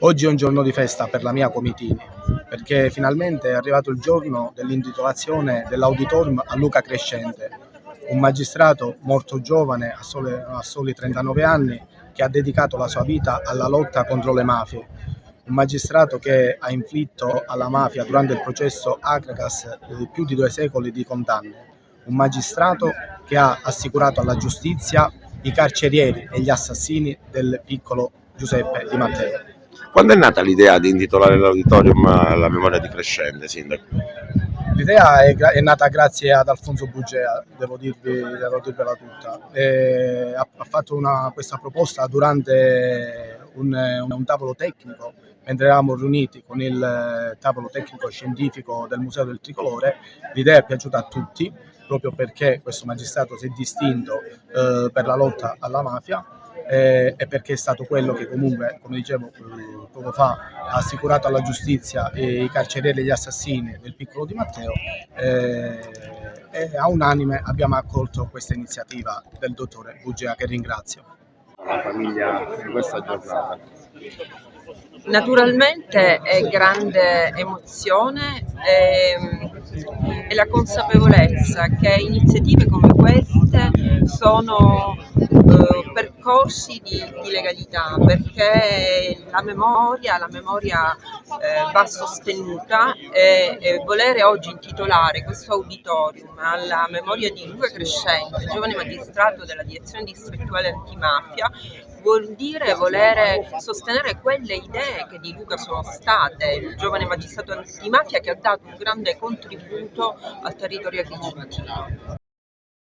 Oggi è un giorno di festa per la mia Comitini, perché finalmente è arrivato il giorno dell'intitolazione dell'auditorium a Luca Crescente, un magistrato morto giovane, a soli 39 anni, che ha dedicato la sua vita alla lotta contro le mafie. Un magistrato che ha inflitto alla mafia durante il processo Agragas più di 2 secoli di condanne. Un magistrato che ha assicurato alla giustizia i carcerieri e gli assassini del piccolo Giuseppe Di Matteo. Quando è nata l'idea di intitolare l'auditorium alla memoria di Crescente, Sindaco? L'idea è nata grazie ad Alfonso Bugea, devo dirvela tutta. Ha fatto questa proposta durante un tavolo tecnico, mentre eravamo riuniti con il tavolo tecnico scientifico del Museo del Tricolore. L'idea è piaciuta a tutti, proprio perché questo magistrato si è distinto per la lotta alla mafia e perché è stato quello che comunque, come dicevo poco fa, ha assicurato alla giustizia i carcerieri e gli assassini del piccolo Di Matteo, e a unanime abbiamo accolto questa iniziativa del dottore Bugea, che ringrazio. La famiglia di questa giornata. Naturalmente è grande emozione e la consapevolezza che iniziative come queste sono percorsi di legalità, perché la memoria va sostenuta, e volere oggi intitolare questo auditorium alla memoria di Luca Crescente, giovane magistrato della direzione distrettuale antimafia, vuol dire volere sostenere quelle idee che di Luca sono state, il giovane magistrato antimafia che ha dato un grande contributo al territorio agrigentino.